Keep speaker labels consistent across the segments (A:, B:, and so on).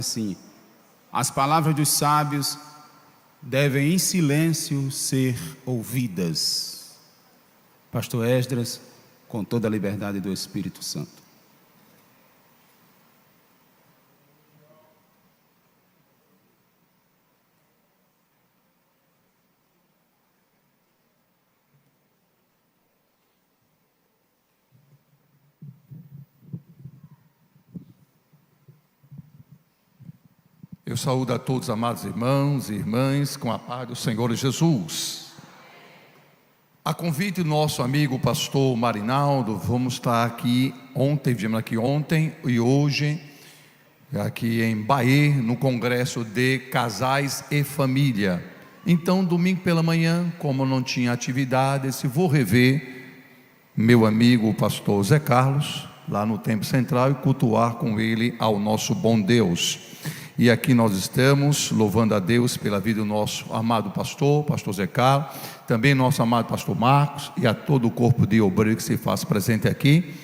A: assim: as palavras dos sábios devem em silêncio ser ouvidas. Pastor Esdras, com toda a liberdade do Espírito Santo.
B: Eu saúdo a todos, amados irmãos e irmãs, com a paz do Senhor Jesus. A convite do nosso amigo pastor Marinaldo, vamos estar aqui ontem e hoje, aqui em Bahia, no Congresso de Casais e Família. Então, domingo pela manhã, como não tinha atividade, vou rever meu amigo o pastor Zé Carlos, lá no Templo Central, e cultuar com ele ao nosso bom Deus. E aqui nós estamos louvando a Deus pela vida do nosso amado pastor Zé Carlos, também nosso amado pastor Marcos, e a todo o corpo de obreiro que se faz presente aqui,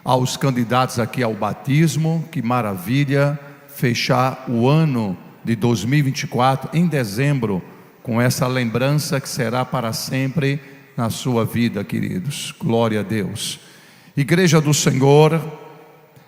B: aos candidatos aqui ao batismo. Que maravilha fechar o ano de 2024 em dezembro, com essa lembrança que será para sempre na sua vida, queridos. Glória a Deus. Igreja do Senhor,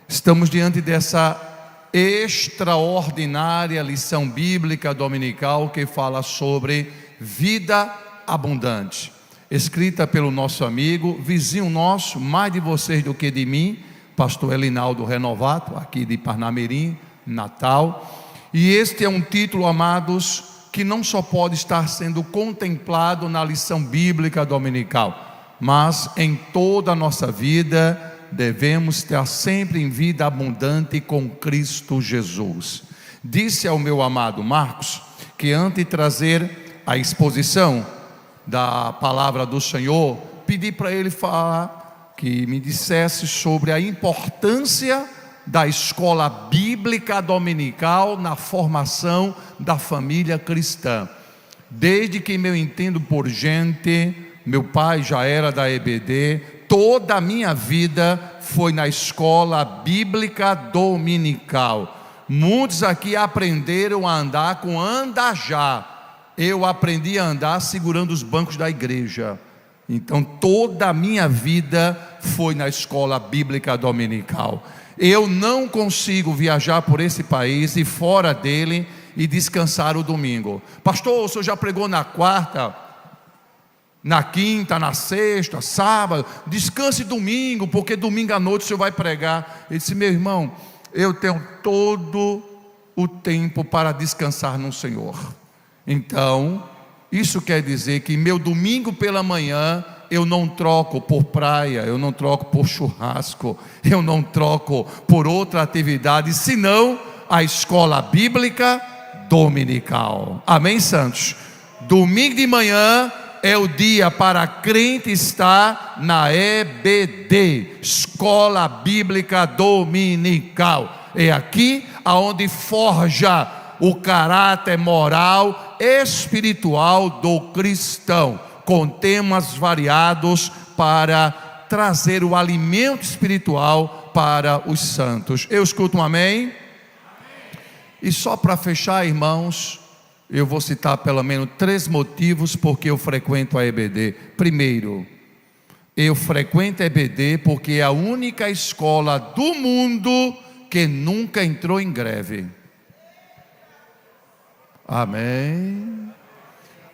B: estamos diante dessa extraordinária lição bíblica dominical que fala sobre vida abundante, escrita pelo nosso amigo, vizinho nosso, mais de vocês do que de mim, pastor Elinaldo Renovato, aqui de Parnamirim, Natal. E este é um título, amados, que não só pode estar sendo contemplado na lição bíblica dominical, mas em toda a nossa vida devemos estar sempre em vida abundante com Cristo Jesus. Disse ao meu amado Marcos que antes de trazer a exposição da palavra do Senhor, pedi para ele falar, que me dissesse sobre a importância da escola bíblica dominical na formação da família cristã. Desde que eu entendo por gente, meu pai já era da EBD, toda a minha vida foi na escola bíblica dominical. Muitos aqui aprenderam a andar com andajá. Eu aprendi a andar segurando os bancos da igreja. Então toda a minha vida foi na escola bíblica dominical. Eu não consigo viajar por esse país e fora dele e descansar o domingo. Pastor, o senhor já pregou na quarta, na quinta, na sexta, sábado, descanse domingo, porque domingo à noite o senhor vai pregar. Ele disse: meu irmão, eu tenho todo o tempo para descansar no Senhor. Então, isso quer dizer que meu domingo pela manhã eu não troco por praia, eu não troco por churrasco, eu não troco por outra atividade, senão a escola bíblica dominical. Amém, santos? Domingo de manhã é o dia para crente estar na EBD, Escola Bíblica Dominical. É aqui aonde forja o caráter moral, espiritual do cristão, com temas variados para trazer o alimento espiritual para os santos. Eu escuto um amém? Amém. E só para fechar, irmãos, eu vou citar pelo menos 3 motivos porque eu frequento a EBD. Primeiro, eu frequento a EBD porque é a única escola do mundo que nunca entrou em greve. Amém.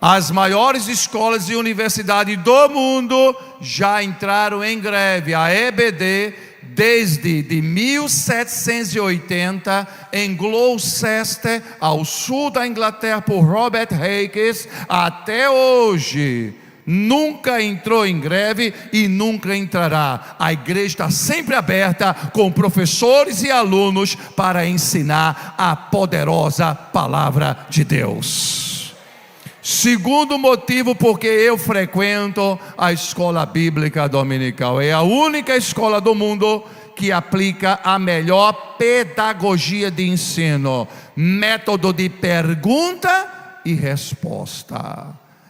B: As maiores escolas e universidades do mundo já entraram em greve. A EBD, desde de 1780, em Gloucester, ao sul da Inglaterra, por Robert Hakes, até hoje, nunca entrou em greve e nunca entrará. A igreja está sempre aberta, com professores e alunos, para ensinar a poderosa palavra de Deus. Segundo motivo, porque eu frequento a escola bíblica dominical. É a única escola do mundo que aplica a melhor pedagogia de ensino, método de pergunta e resposta.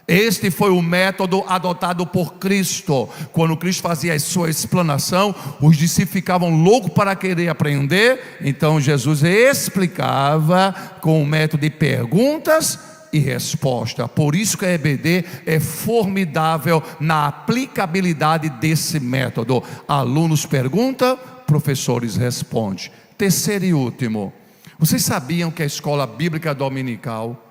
B: Este foi o método adotado por Cristo. Quando Cristo fazia a sua explanação, os discípulos ficavam loucos para querer aprender. Então Jesus explicava com o método de perguntas e resposta. Por isso que a EBD é formidável na aplicabilidade desse método. Alunos perguntam, professores respondem. Terceiro e último, vocês sabiam que a escola bíblica dominical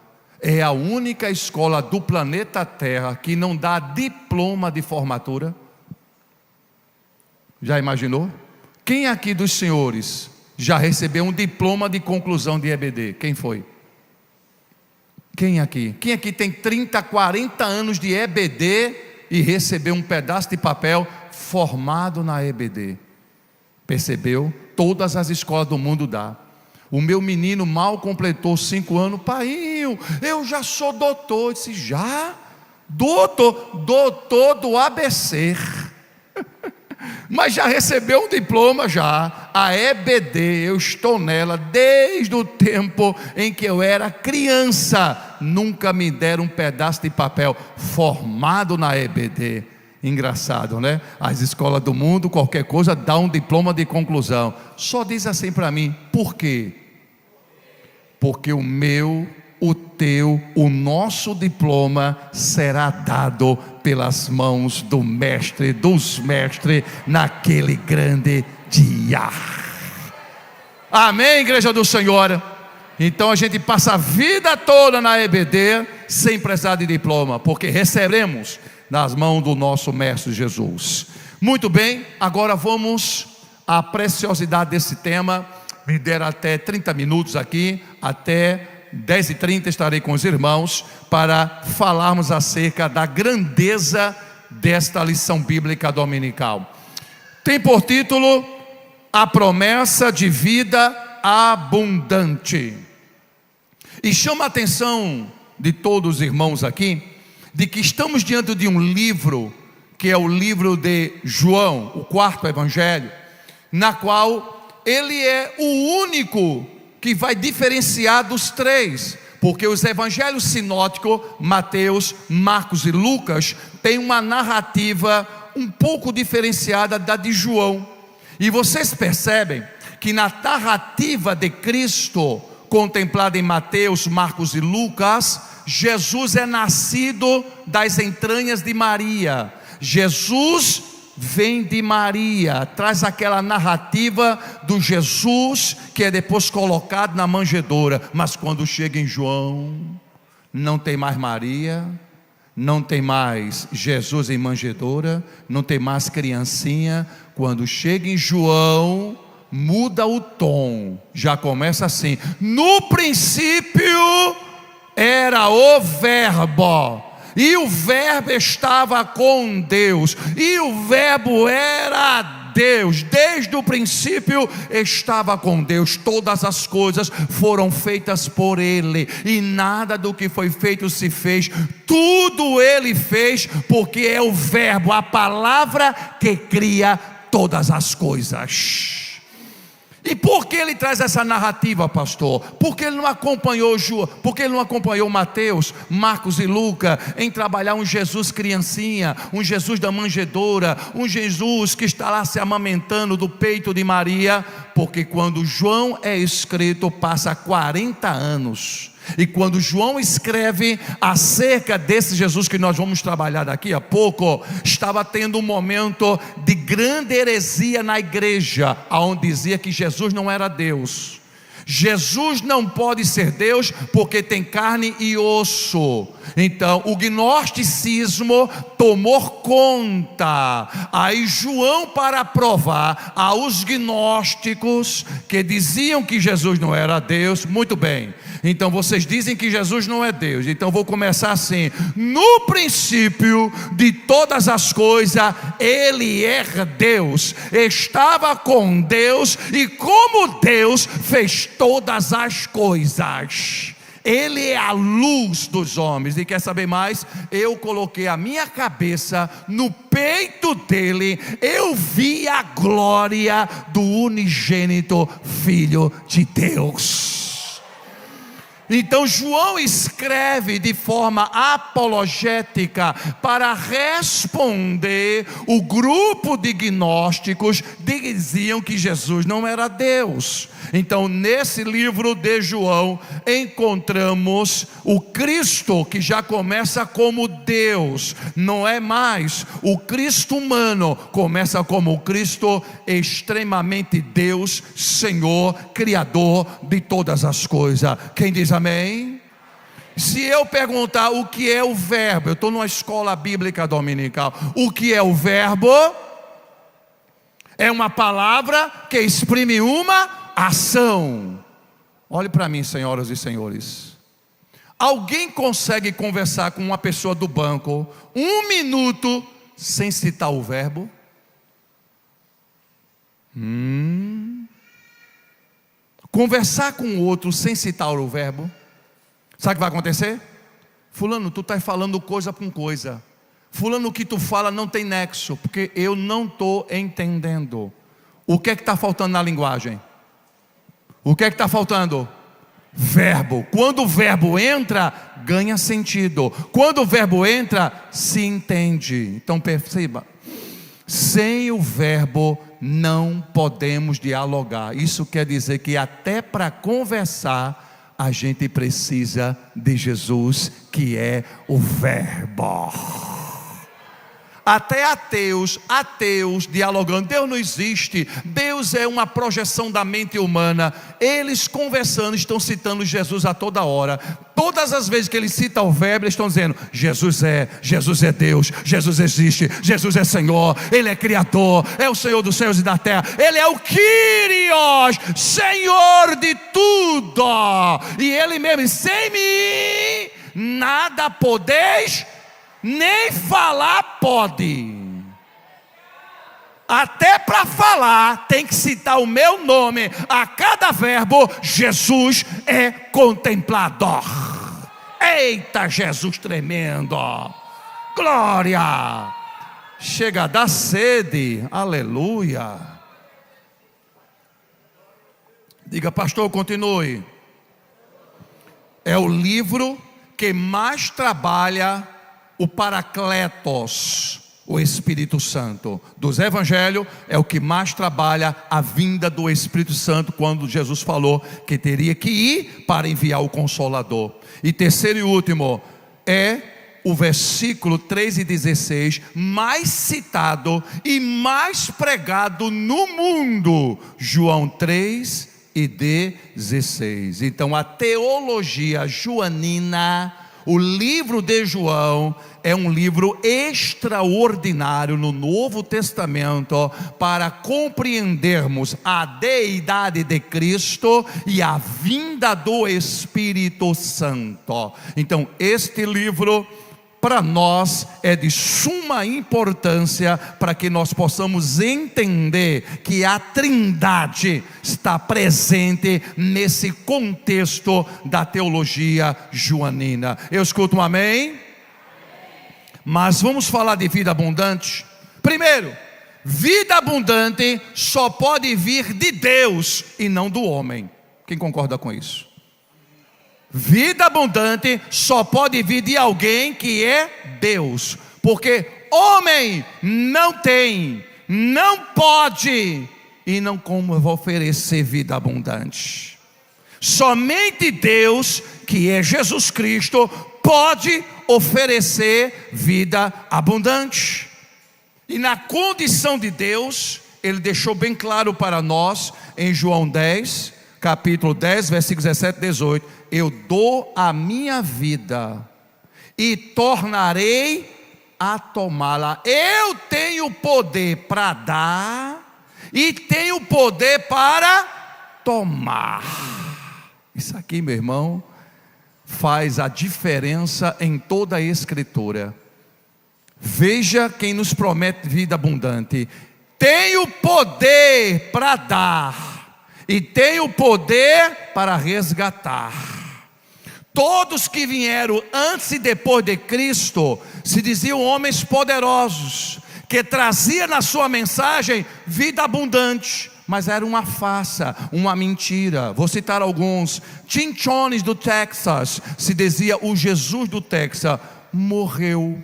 B: é a única escola do planeta Terra que não dá diploma de formatura? Já imaginou? Quem aqui dos senhores já recebeu um diploma de conclusão de EBD? Quem foi? Quem aqui? Quem aqui tem 30, 40 anos de EBD e recebeu um pedaço de papel formado na EBD? Percebeu? Todas as escolas do mundo dão. O meu menino mal completou 5 anos. Paiinho, eu já sou doutor. Eu disse, já? Doutor do ABC. Mas já recebeu um diploma já. A EBD, eu estou nela desde o tempo em que eu era criança. Nunca me deram um pedaço de papel formado na EBD. Engraçado, né? As escolas do mundo, qualquer coisa, dá um diploma de conclusão. Só diz assim para mim, por quê? Porque o meu, o teu, o nosso diploma será dado pelas mãos do mestre, dos mestres, naquele grande dia. Amém, igreja do Senhor? Então a gente passa a vida toda na EBD, sem precisar de diploma, porque receberemos nas mãos do nosso mestre Jesus. Muito bem, agora vamos à preciosidade desse tema. Me deram até 30 minutos aqui, até 10h30 estarei com os irmãos para falarmos acerca da grandeza desta lição bíblica dominical. Tem por título a promessa de vida abundante. E chama a atenção de todos os irmãos aqui, de que estamos diante de um livro, que é o livro de João, o 4º evangelho, na qual ele é o único que vai diferenciar dos 3, porque os evangelhos sinóticos, Mateus, Marcos e Lucas, têm uma narrativa um pouco diferenciada da de João. E vocês percebem que na narrativa de Cristo, contemplada em Mateus, Marcos e Lucas, Jesus é nascido das entranhas de Maria. Jesus vem de Maria, traz aquela narrativa do Jesus que é depois colocado na manjedoura. Mas quando chega em João, não tem mais Maria, não tem mais Jesus em manjedoura, não tem mais criancinha. Quando chega em João, muda o tom, já começa assim: no princípio era o Verbo, e o Verbo estava com Deus, e o Verbo era Deus. Desde o princípio estava com Deus. Todas as coisas foram feitas por Ele, e nada do que foi feito se fez. Tudo Ele fez, porque é o Verbo, a palavra que cria todas as coisas. E por que ele traz essa narrativa, pastor? Porque ele não acompanhou porque ele não acompanhou Mateus, Marcos e Lucas em trabalhar um Jesus criancinha, um Jesus da manjedoura, um Jesus que está lá se amamentando do peito de Maria. Porque quando João é escrito, passa 40 anos. E quando João escreve acerca desse Jesus que nós vamos trabalhar daqui a pouco, estava tendo um momento de grande heresia na igreja, onde dizia que Jesus não era Deus. Jesus não pode ser Deus porque tem carne e osso. Então o gnosticismo tomou conta. Aí João, para provar aos gnósticos que diziam que Jesus não era Deus, muito bem, então vocês dizem que Jesus não é Deus, então vou começar assim: no princípio de todas as coisas Ele é Deus, estava com Deus, e como Deus fez todas as coisas. Ele é a luz dos homens. E quer saber mais? Eu coloquei a minha cabeça no peito dele, eu vi a glória do unigênito Filho de Deus. Então João escreve de forma apologética para responder o grupo de gnósticos que diziam que Jesus não era Deus. Então nesse livro de João encontramos o Cristo que já começa como Deus, não é mais o Cristo humano, começa como o Cristo extremamente Deus, Senhor, Criador de todas as coisas. Quem diz amém? Se eu perguntar o que é o verbo, eu estou numa escola bíblica dominical, o que é o verbo? É uma palavra que exprime uma ação. Olhe para mim, senhoras e senhores. Alguém consegue conversar com uma pessoa do banco 1 minuto sem citar o verbo? Conversar com o outro sem citar o verbo, sabe o que vai acontecer? Fulano, tu está falando coisa com coisa. Fulano, o que tu fala não tem nexo, porque eu não estou entendendo. O que é que está faltando na linguagem? O que é que está faltando? Verbo. Quando o verbo entra, ganha sentido. Quando o verbo entra, se entende. Então perceba, sem o verbo não podemos dialogar. Isso quer dizer que até para conversar a gente precisa de Jesus, que é o verbo. Até ateus dialogando, Deus não existe, Deus é uma projeção da mente humana. Eles conversando, estão citando Jesus a toda hora. Todas as vezes que eles citam o verbo, eles estão dizendo: Jesus é Deus, Jesus existe, Jesus é Senhor, Ele é Criador, é o Senhor dos céus e da terra, Ele é o Kyrios, Senhor de tudo. E Ele mesmo: sem mim nada podeis, nem falar pode. Até para falar tem que citar o meu nome. A cada verbo Jesus é contemplado. Eita, Jesus tremendo, glória. Chega a dar sede, aleluia. Diga, pastor, continue. É o livro que mais trabalha o Paracletos, o Espírito Santo. Dos evangelhos é o que mais trabalha a vinda do Espírito Santo, quando Jesus falou que teria que ir para enviar o Consolador. E terceiro e último, é o versículo 3 e 16 mais citado e mais pregado no mundo, João 3 e 16. Então a teologia joanina, o livro de João, é um livro extraordinário no Novo Testamento para compreendermos a deidade de Cristo e a vinda do Espírito Santo. Então este livro para nós é de suma importância, para que nós possamos entender que a Trindade está presente nesse contexto da teologia joanina. Eu escuto um amém? Mas vamos falar de vida abundante. Primeiro, vida abundante só pode vir de Deus e não do homem. Quem concorda com isso? Vida abundante só pode vir de alguém que é Deus, porque homem não tem, não pode e não como oferecer vida abundante. Somente Deus, que é Jesus Cristo, pode oferecer vida abundante. E na condição de Deus, Ele deixou bem claro para nós em João 10, capítulo 10, versículos 17 e 18: eu dou a minha vida e tornarei a tomá-la. Eu tenho poder para dar e tenho poder para tomar. Isso aqui, meu irmão, faz a diferença em toda a Escritura. Veja quem nos promete vida abundante: tenho poder para dar e tenho poder para resgatar. Todos que vieram antes e depois de Cristo se diziam homens poderosos, que traziam na sua mensagem vida abundante, mas era uma farsa, uma mentira. Vou citar alguns. Tim Jones do Texas se dizia o Jesus do Texas, morreu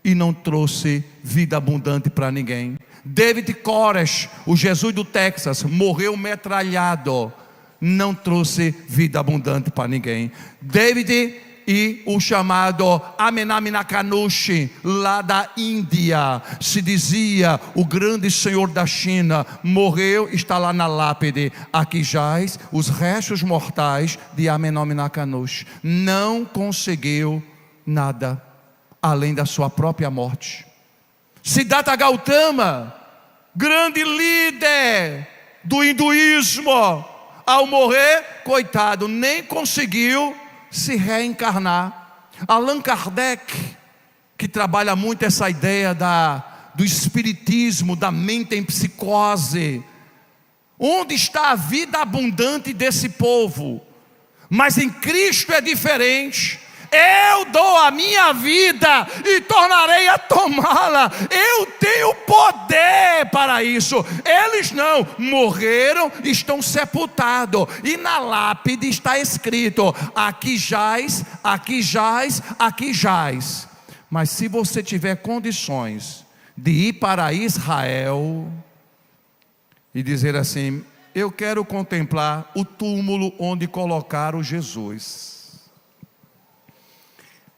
B: e não trouxe vida abundante para ninguém. David Koresh, o Jesus do Texas, morreu metralhado, não trouxe vida abundante para ninguém. David e o chamado Amenami Nakanoshi, lá da Índia, se dizia o grande senhor da China, morreu, está lá na lápide. Aqui jaz os restos mortais de Amenami Nakanoshi. Não conseguiu nada além da sua própria morte. Siddhartha Gautama, grande líder do hinduísmo, ao morrer, coitado, nem conseguiu se reencarnar. Allan Kardec, que trabalha muito essa ideia do espiritismo, da mente em psicose. Onde está a vida abundante desse povo? Mas em Cristo é diferente. Eu dou a minha vida e tornarei a tomá-la. Eu tenho poder para isso. Eles não, morreram, estão sepultados. E na lápide está escrito: aqui jaz, aqui jaz, aqui jaz. Mas se você tiver condições de ir para Israel e dizer assim: eu quero contemplar o túmulo onde colocaram Jesus.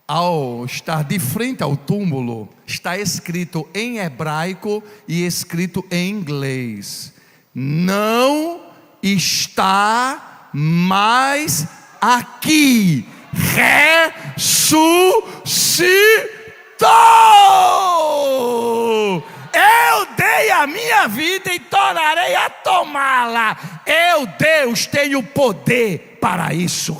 B: Ao estar de frente ao túmulo, está escrito em hebraico e escrito em inglês: não está mais aqui, ressuscitou. Eu dei a minha vida e tornarei a tomá-la. Eu, Deus, tenho poder para isso.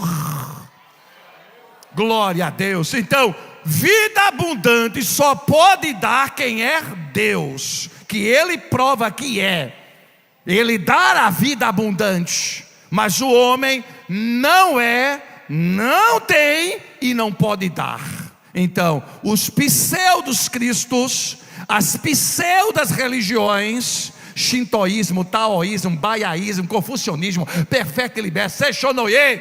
B: Glória a Deus. Então, vida abundante só pode dar quem é Deus, que Ele prova que é. Ele dá a vida abundante, mas o homem não é, não tem e não pode dar. Então, os pseudos cristos, as pseudas religiões, shintoísmo, taoísmo, baiaísmo, confucionismo, perfeito e liberto, seishonoye,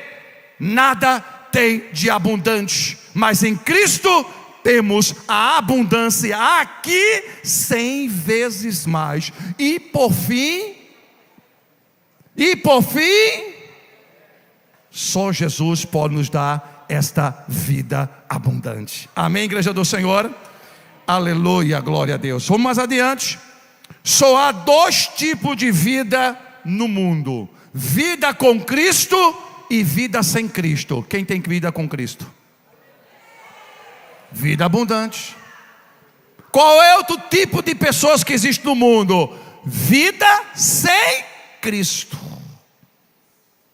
B: nada tem de abundante, mas em Cristo temos a abundância aqui 100 vezes mais. E por fim, só Jesus pode nos dar esta vida abundante. Amém, igreja do Senhor? Aleluia, glória a Deus. Vamos mais adiante. Só há 2 tipos de vida no mundo: vida com Cristo e vida sem Cristo. Quem tem vida com Cristo? Vida abundante. Qual é outro tipo de pessoas que existe no mundo? Vida sem Cristo.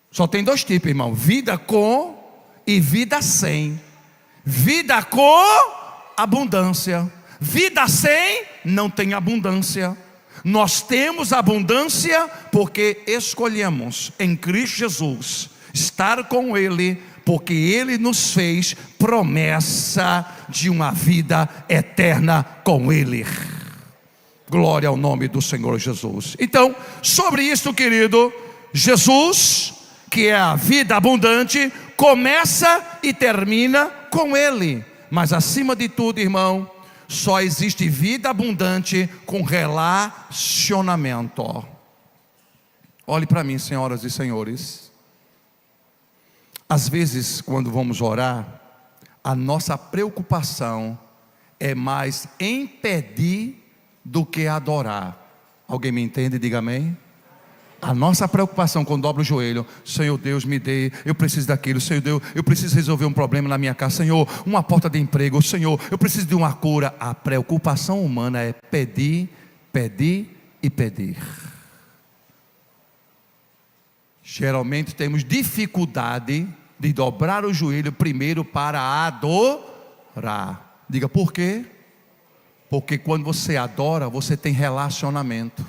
B: Só tem 2 tipos, irmão: vida com e vida sem. Vida com, abundância. Vida sem, não tem abundância. Nós temos abundância porque escolhemos em Cristo Jesus estar com Ele, porque Ele nos fez promessa de uma vida eterna com Ele. Glória ao nome do Senhor Jesus. Então, sobre isso, querido, Jesus, que é a vida abundante, começa e termina com Ele. Mas acima de tudo, irmão, só existe vida abundante com relacionamento. Olhe para mim, senhoras e senhores. Às vezes, quando vamos orar, a nossa preocupação é mais em pedir do que adorar. Alguém me entende? Diga amém. A nossa preocupação quando dobra o joelho: Senhor Deus, me dê, eu preciso daquilo. Senhor Deus, eu preciso resolver um problema na minha casa. Senhor, uma porta de emprego. Senhor, eu preciso de uma cura. A preocupação humana é pedir, pedir e pedir. Geralmente temos dificuldade de dobrar o joelho primeiro para adorar. Diga por quê? Porque quando você adora, você tem relacionamento.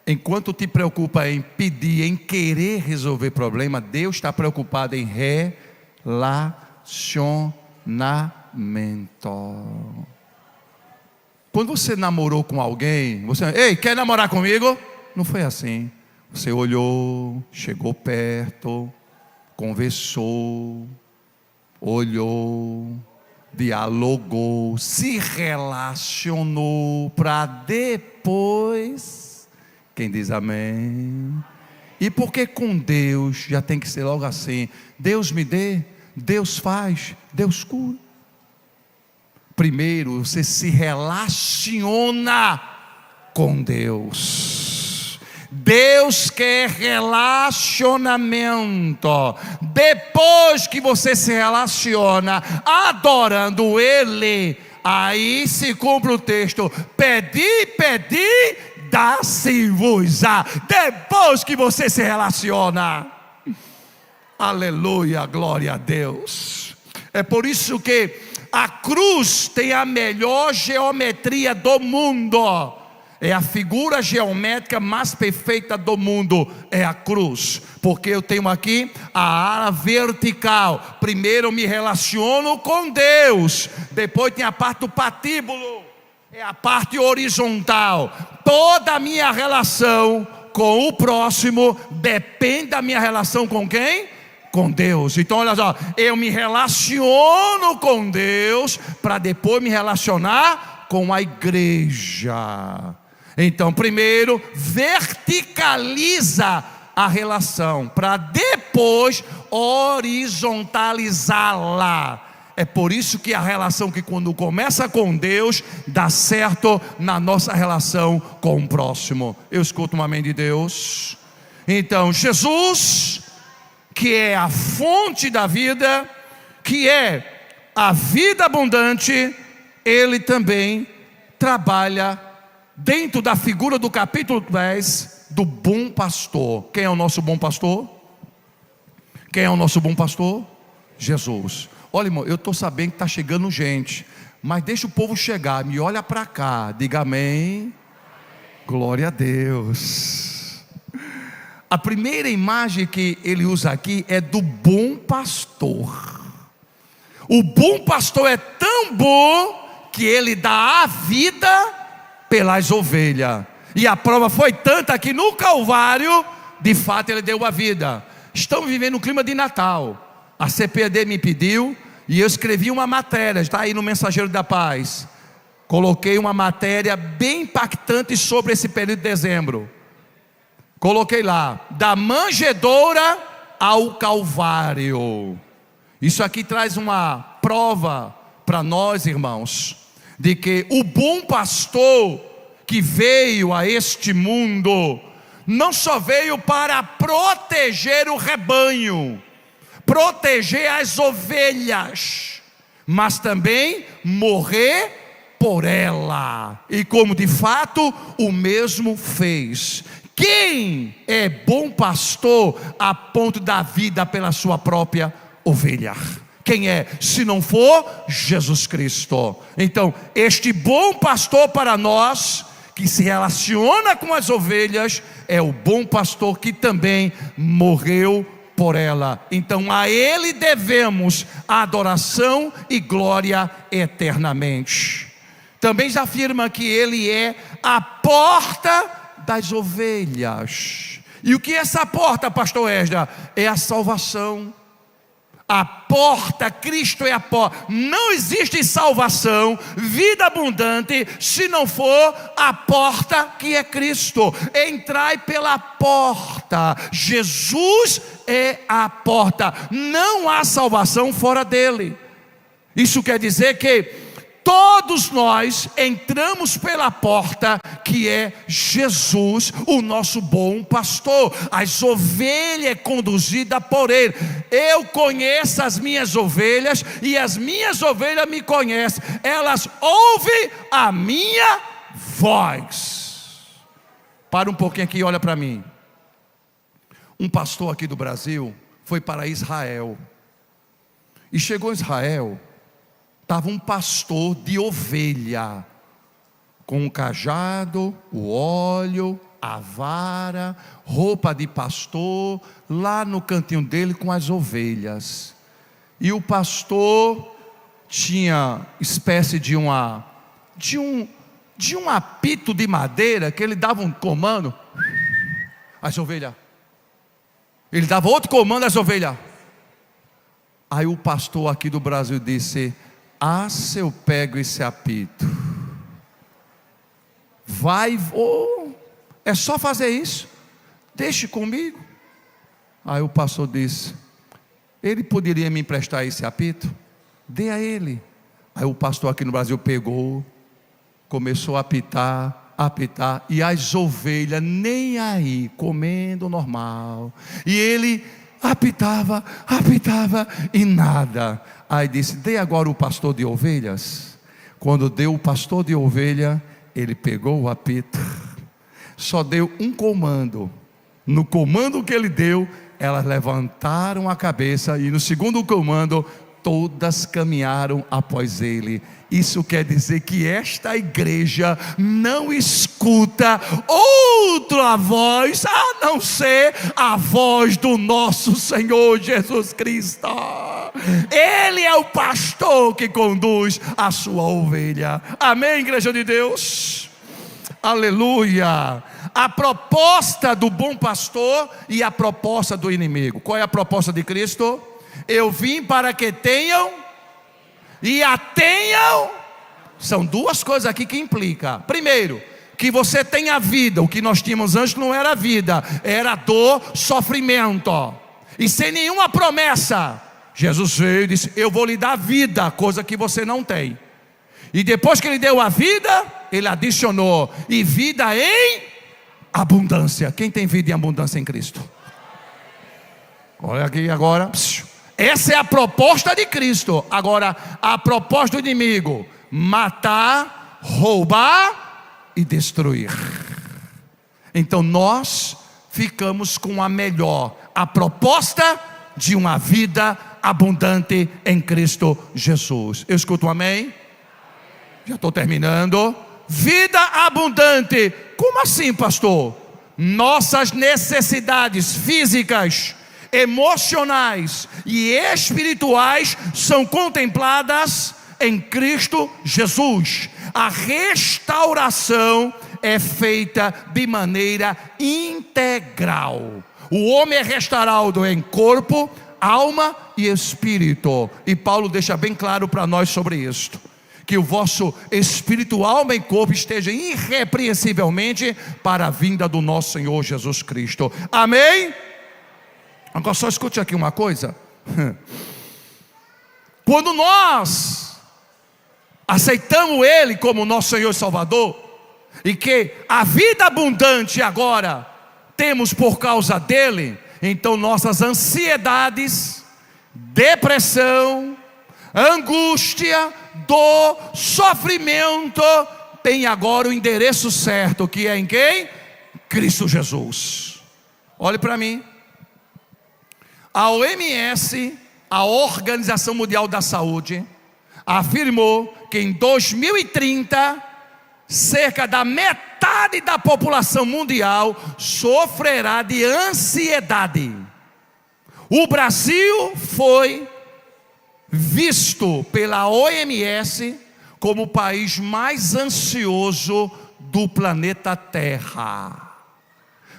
B: Enquanto te preocupa em pedir, em querer resolver problema, Deus está preocupado em relacionamento. Quando você namorou com alguém, você, ei, quer namorar comigo? Não foi assim. Você olhou, chegou perto, conversou, olhou, dialogou, se relacionou para depois. Quem diz amém? E porque com Deus já tem que ser logo assim: Deus me dê, Deus faz, Deus cura. Primeiro você se relaciona com Deus. Deus quer relacionamento. Depois que você se relaciona adorando Ele, aí se cumpre o texto: pedi, pedi, dá-se-vos-á. Depois que você se relaciona, aleluia, glória a Deus. É por isso que a cruz tem a melhor geometria do mundo. É a figura geométrica mais perfeita do mundo, é a cruz. Porque eu tenho aqui a área vertical. Primeiro eu me relaciono com Deus, depois tem a parte do patíbulo, é a parte horizontal. Toda a minha relação com o próximo depende da minha relação com quem? Com Deus. Então olha só, eu me relaciono com Deus para depois me relacionar com a igreja. Então primeiro verticaliza a relação para depois horizontalizá-la. É por isso que a relação que quando começa com Deus dá certo na nossa relação com o próximo. Eu escuto um amém de Deus. Então Jesus, que é a fonte da vida, que é a vida abundante, Ele também trabalha dentro da figura do capítulo 10 do bom pastor. Quem é o nosso bom pastor? Quem é o nosso bom pastor? Jesus. Olha, irmão, eu estou sabendo que está chegando gente, mas deixa o povo chegar, me olha para cá, diga amém. Glória a Deus. A primeira imagem que ele usa aqui é do bom pastor. O bom pastor é tão bom que ele dá a vida pelas ovelhas. E a prova foi tanta que no Calvário, de fato, ele deu a vida. Estamos vivendo um clima de Natal. A CPD me pediu e eu escrevi uma matéria, está aí no Mensageiro da Paz. Coloquei uma matéria bem impactante sobre esse período de dezembro. Coloquei lá, da manjedoura ao Calvário. Isso aqui traz uma prova para nós, irmãos, de que o bom pastor que veio a este mundo, não só veio para proteger o rebanho, proteger as ovelhas, mas também morrer por ela. E como de fato o mesmo fez. Quem é bom pastor a ponto da vida pela sua própria ovelha? Quem é? Se não for Jesus Cristo. Então, este bom pastor para nós, que se relaciona com as ovelhas, é o bom pastor que também morreu por ela. Então a Ele devemos adoração e glória eternamente. Também já afirma que Ele é a porta das ovelhas. E o que é essa porta, pastor Esdras? É a salvação. A porta, Cristo é a porta. Não existe salvação, vida abundante, se não for a porta que é Cristo. Entrai pela porta. Jesus é a porta. Não há salvação fora dele. Isso quer dizer que todos nós entramos pela porta que é Jesus, o nosso bom pastor. As ovelhas conduzidas por Ele. Eu conheço as minhas ovelhas e as minhas ovelhas me conhecem. Elas ouvem a minha voz. Para um pouquinho aqui e olha para mim. Um pastor aqui do Brasil foi para Israel. E chegou em Israel. Estava um pastor de ovelha, com o cajado, o óleo, a vara, roupa de pastor, lá no cantinho dele com as ovelhas. E o pastor tinha espécie de um de um apito de madeira que ele dava um comando, as ovelhas. Ele dava outro comando às ovelhas. Aí o pastor aqui do Brasil disse: se eu pego esse apito, é só fazer isso, deixe comigo. Aí o pastor disse: ele poderia me emprestar esse apito? Dê a ele. Aí o pastor aqui no Brasil pegou, começou a apitar, e as ovelhas nem aí, comendo normal, e ele apitava e nada. Aí disse: dê agora o pastor de ovelhas. Quando deu o pastor de ovelha, ele pegou o apito, só deu um comando. No comando que ele deu, elas levantaram a cabeça, e no segundo comando, todas caminharam após ele. Isso quer dizer que esta igreja não escuta outra voz a não ser a voz do nosso Senhor Jesus Cristo. Ele é o pastor que conduz a sua ovelha. Amém, igreja de Deus? Aleluia. A proposta do bom pastor e a proposta do inimigo. Qual é a proposta de Cristo? Eu vim para que tenham e a tenham. São duas coisas aqui que implica. Primeiro, que você tenha vida. O que nós tínhamos antes não era vida, era dor, sofrimento, e sem nenhuma promessa. Jesus veio e disse: eu vou lhe dar vida, coisa que você não tem. E depois que ele deu a vida, ele adicionou: e vida em abundância. Quem tem vida em abundância em Cristo? Olha aqui agora. Essa é a proposta de Cristo. Agora, a proposta do inimigo: matar, roubar e destruir. Então nós ficamos com a melhor, a proposta de uma vida abundante em Cristo Jesus. Eu escuto um amém? Já estou terminando. Vida abundante. Como assim, pastor? Nossas necessidades físicas, emocionais e espirituais são contempladas em Cristo Jesus. A restauração é feita de maneira integral. O homem é restaurado em corpo, alma e espírito. E Paulo deixa bem claro para nós sobre isto: que o vosso espírito, alma e corpo esteja irrepreensivelmente para a vinda do nosso Senhor Jesus Cristo. Amém? Agora só escute aqui uma coisa. Quando nós aceitamos Ele como nosso Senhor e Salvador, e que a vida abundante agora temos por causa dEle, então nossas ansiedades, depressão, angústia, dor, sofrimento, tem agora o endereço certo, que é em quem? Cristo Jesus. Olhe para mim. A OMS, a Organização Mundial da Saúde, afirmou que em 2030, cerca da metade da população mundial sofrerá de ansiedade. O Brasil foi visto pela OMS como o país mais ansioso do planeta Terra.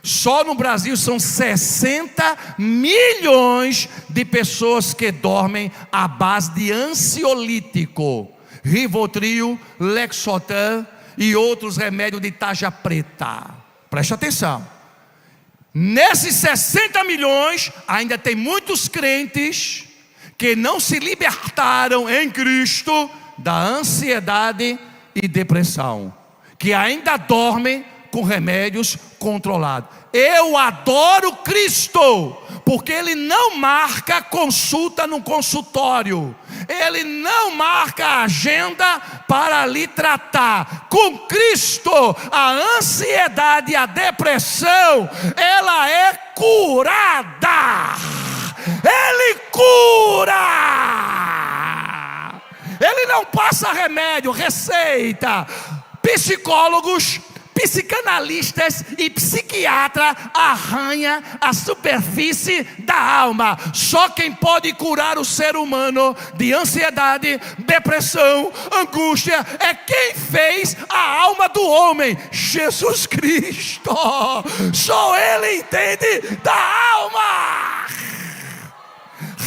B: Só no Brasil são 60 milhões de pessoas que dormem à base de ansiolítico, Rivotril, Lexotan e outros remédios de tarja preta. Preste atenção. Nesses 60 milhões ainda tem muitos crentes que não se libertaram em Cristo da ansiedade e depressão, que ainda dormem com remédios controlados. Eu adoro Cristo, porque Ele não marca consulta no consultório, Ele não marca agenda para lhe tratar. Com Cristo, a ansiedade e a depressão, ela é curada. Ele cura. Ele não passa remédio, receita. Psicólogos, psicanalistas e psiquiatras arranham a superfície da alma. Só quem pode curar o ser humano de ansiedade, depressão, angústia, é quem fez a alma do homem, Jesus Cristo. Só Ele entende da alma.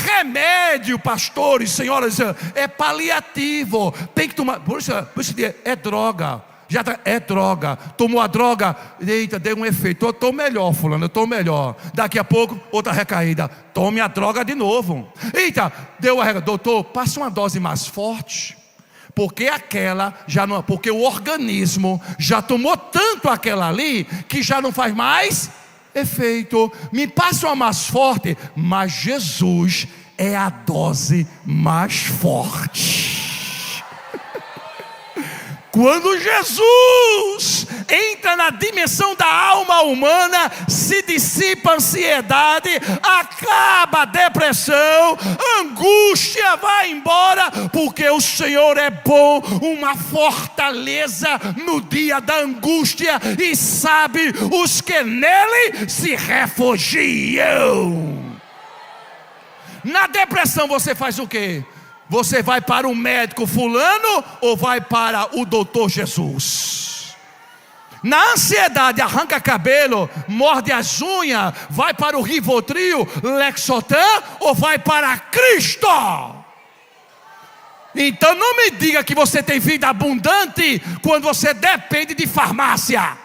B: Remédio, pastores, senhoras, é paliativo. Tem que tomar. Por isso é droga. É droga. Tomou a droga, eita, deu um efeito. Eu estou melhor, fulano, eu estou melhor. Daqui a pouco, outra recaída. Tome a droga de novo. Eita, deu a recaída. Doutor, passa uma dose mais forte. Porque aquela já não. Porque o organismo já tomou tanto aquela ali que já não faz mais efeito. Me passa uma mais forte. Mas Jesus é a dose mais forte. Quando Jesus entra na dimensão da alma humana, se dissipa a ansiedade, acaba a depressão, a angústia vai embora, porque o Senhor é bom, uma fortaleza no dia da angústia, e sabe os que nele se refugiam. Na depressão você faz o quê? Você vai para o médico fulano ou vai para o doutor Jesus? Na ansiedade arranca cabelo, morde as unhas, vai para o Rivotril, Lexotan ou vai para Cristo? Então não me diga que você tem vida abundante quando você depende de farmácia.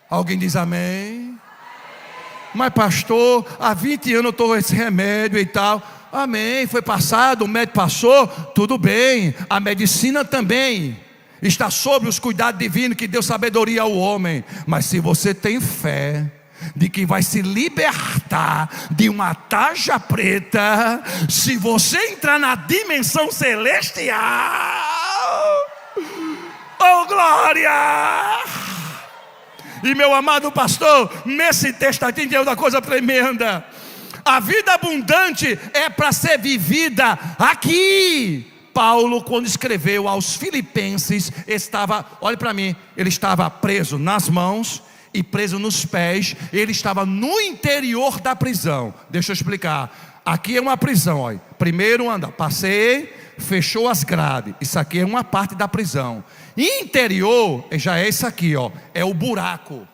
B: Alguém diz amém? Mas pastor, há 20 anos eu estou com esse remédio e tal. Amém, foi passado, o médico passou, tudo bem. A medicina também está sob os cuidados divinos que deu sabedoria ao homem. Mas se você tem fé de que vai se libertar de uma tarja preta, se você entrar na dimensão celestial, oh glória! E meu amado pastor, nesse texto aqui tem outra coisa tremenda. A vida abundante é para ser vivida aqui. Paulo, quando escreveu aos Filipenses, estava, olhe para mim, ele estava preso nas mãos e preso nos pés. Ele estava no interior da prisão. Deixa eu explicar. Aqui é uma prisão, olha. Primeiro anda, passei, fechou as grades. Isso aqui é uma parte da prisão. Interior já é isso aqui, ó, é o buraco.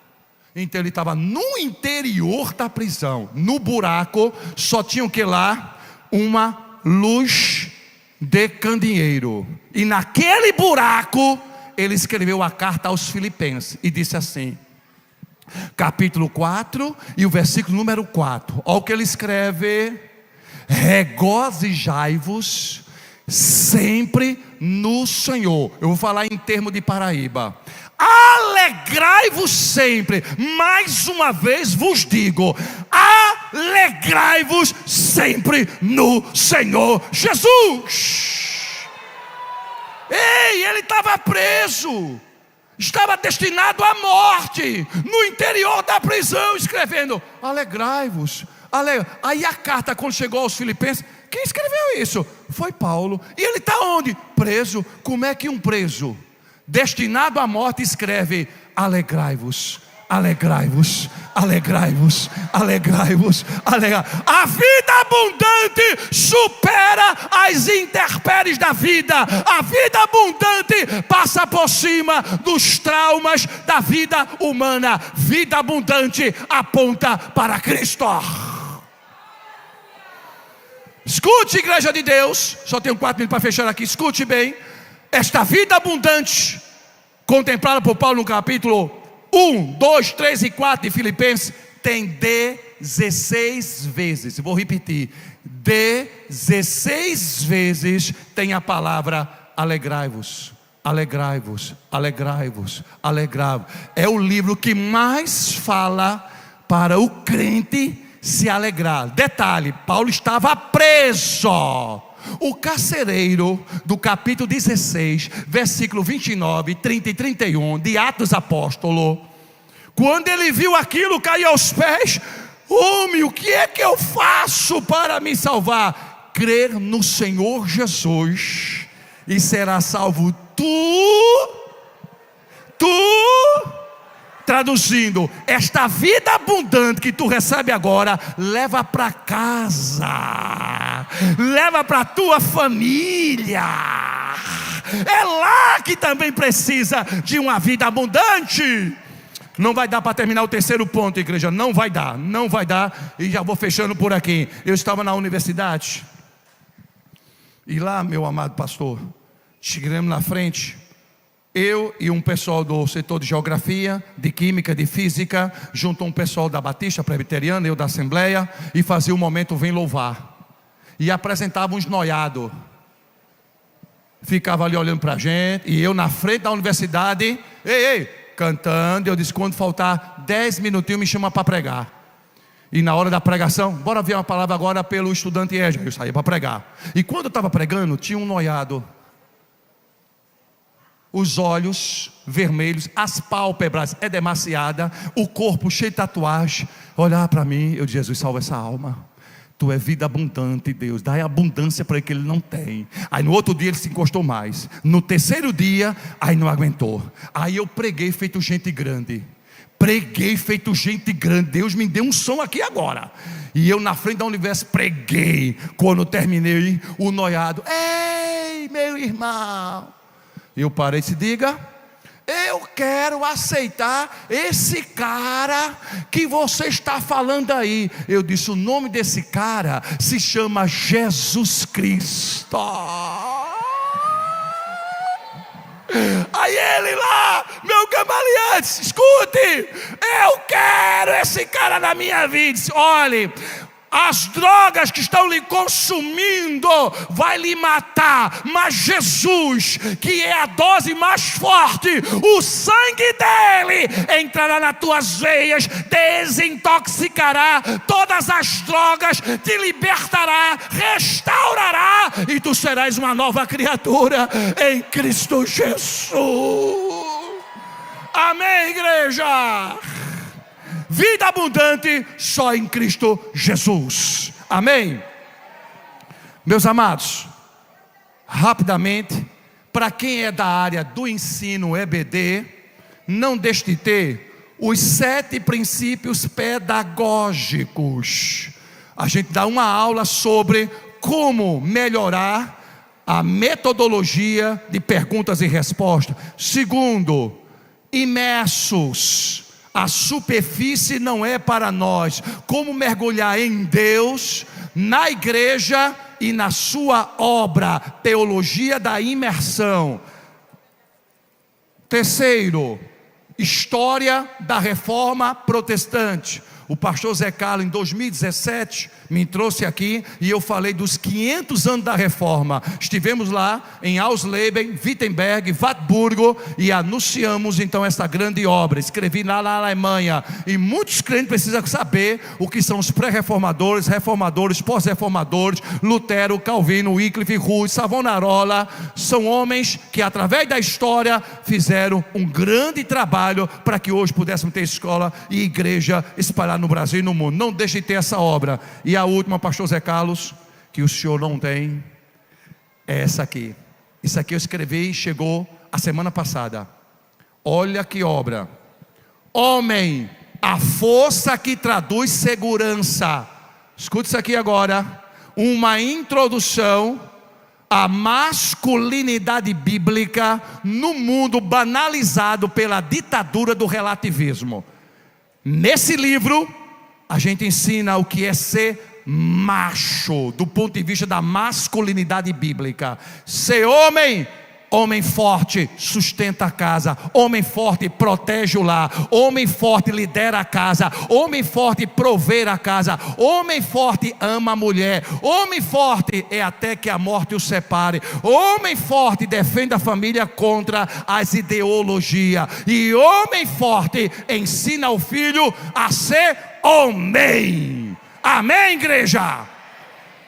B: Então ele estava no interior da prisão. No buraco só tinha o que lá? Uma luz de candeeiro. E naquele buraco ele escreveu a carta aos Filipenses e disse assim, capítulo 4 e o versículo número 4. Olha o que ele escreve: regozijai-vos sempre no Senhor. Eu vou falar em termo de Paraíba. Alegrai-vos sempre. Mais uma vez vos digo, alegrai-vos sempre no Senhor Jesus. Ei, ele estava preso, estava destinado à morte, no interior da prisão, escrevendo, alegrai-vos. Aí a carta, quando chegou aos Filipenses, quem escreveu isso? Foi Paulo. E ele está onde? Preso. Como é que um preso destinado à morte escreve alegrai-vos, alegrai-vos, alegrai-vos, alegrai-vos, alegrai-vos? A vida abundante supera as intempéries da vida. A vida abundante passa por cima dos traumas da vida humana. Vida abundante aponta para Cristo. Escute, igreja de Deus, só tenho 4 minutos para fechar aqui. Escute bem, esta vida abundante contemplada por Paulo no capítulo 1, 2, 3 e 4 de Filipenses tem 16 vezes, vou repetir, 16 vezes tem a palavra alegrai-vos, alegrai-vos, alegrai-vos, alegrai-vos. É o livro que mais fala para o crente se alegrar. Detalhe, Paulo estava preso. O carcereiro do capítulo 16, versículo 29, 30 e 31 de Atos Apóstolos, quando ele viu aquilo, caiu aos pés. Homem, o que é que eu faço para me salvar? Crer no Senhor Jesus e será salvo Traduzindo, esta vida abundante que tu recebe agora, leva para casa, leva para a tua família. É lá que também precisa de uma vida abundante. Não vai dar para terminar o terceiro ponto, igreja. Não vai dar. E já vou fechando por aqui. Eu estava na universidade, e lá, meu amado pastor, chegamos na frente, eu e um pessoal do setor de geografia, de química, de física, junto a um pessoal da Batista Presbiteriana, eu da Assembleia, e fazia o momento Vem Louvar, e apresentava uns noiados, ficava ali olhando para a gente, e eu na frente da universidade, cantando. Eu disse: quando faltar 10 minutinhos me chama para pregar. E na hora da pregação, bora ver uma palavra agora pelo estudante Esdras. Eu saía para pregar, e quando eu estava pregando, tinha um noiado, os olhos vermelhos, as pálpebras edemaciadas, o corpo cheio de tatuagem, olhar para mim. Eu disse: Jesus, salva essa alma, tu é vida abundante, Deus, dá abundância para ele que ele não tem. Aí no outro dia ele se encostou mais, no terceiro dia, aí não aguentou. Aí eu preguei feito gente grande, Deus me deu um som aqui agora, e eu na frente da universo preguei. Quando eu terminei, o noiado: ei, meu irmão. Eu parei e disse: diga. Eu quero aceitar esse cara que você está falando aí. Eu disse: o nome desse cara se chama Jesus Cristo. Aí ele lá, meu camaleante, escute, eu quero esse cara na minha vida. Disse: olhe, as drogas que estão lhe consumindo vai lhe matar, mas Jesus, que é a dose mais forte, o sangue dele entrará nas tuas veias, desintoxicará todas as drogas, te libertará, restaurará, e tu serás uma nova criatura em Cristo Jesus. Amém, igreja? Vida abundante só em Cristo Jesus. Amém? Meus amados, rapidamente, para quem é da área do ensino EBD, não deixe de ter os 7 princípios pedagógicos. A gente dá uma aula sobre como melhorar a metodologia de perguntas e respostas. Segundo, imersos. A superfície não é para nós. Como mergulhar em Deus, na igreja e na sua obra. Teologia da imersão. Terceiro, história da reforma protestante. O pastor Zé Carlos, em 2017, me trouxe aqui e eu falei dos 500 anos da reforma. Estivemos lá em Ausleben, Wittenberg, Wartburgo, e anunciamos então essa grande obra. Escrevi lá na Alemanha, e muitos crentes precisam saber o que são os pré-reformadores, reformadores, pós-reformadores. Lutero, Calvino, Wycliffe, Hus, Savonarola, são homens que através da história fizeram um grande trabalho para que hoje pudéssemos ter escola e igreja espalhada no Brasil e no mundo. Não deixe de ter essa obra. E a última, pastor Zé Carlos, que o senhor não tem, é essa aqui. Isso aqui eu escrevi, chegou a semana passada. Olha que obra. Homem, a força que traduz segurança. Escute isso aqui agora. Uma introdução à masculinidade bíblica no mundo banalizado pela ditadura do relativismo. Nesse livro, a gente ensina o que é ser macho, do ponto de vista da masculinidade bíblica. Ser homem, homem forte sustenta a casa, homem forte protege o lar, homem forte lidera a casa, homem forte provê a casa, homem forte ama a mulher, homem forte é até que a morte o separe, homem forte defende a família contra as ideologias, e homem forte ensina o filho a ser homem. Amém, igreja?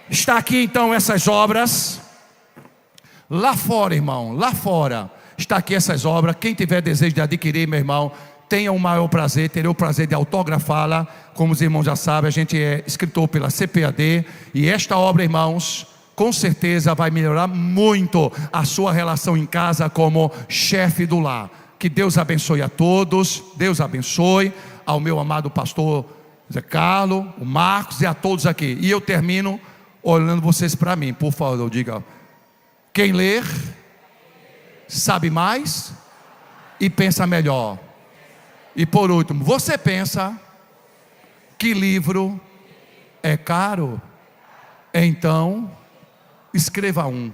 B: Está aqui então essas obras. Lá fora, irmão, lá fora, está aqui essas obras. Quem tiver desejo de adquirir, meu irmão, tenha o maior prazer, terei o prazer de autografá-la. Como os irmãos já sabem, a gente é escritor pela CPAD. E esta obra, irmãos, com certeza vai melhorar muito a sua relação em casa como chefe do lar. Que Deus abençoe a todos, Deus abençoe ao meu amado pastor Zé Carlos, o Marcos e a todos aqui. E eu termino olhando vocês para mim, por favor, diga: quem ler, sabe mais e pensa melhor. E por último, você pensa que livro é caro? Então, escreva um.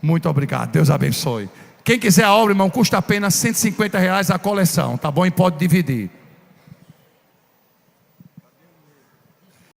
B: Muito obrigado, Deus abençoe. Quem quiser a obra, irmão, custa apenas R$150 a coleção, tá bom? E pode dividir.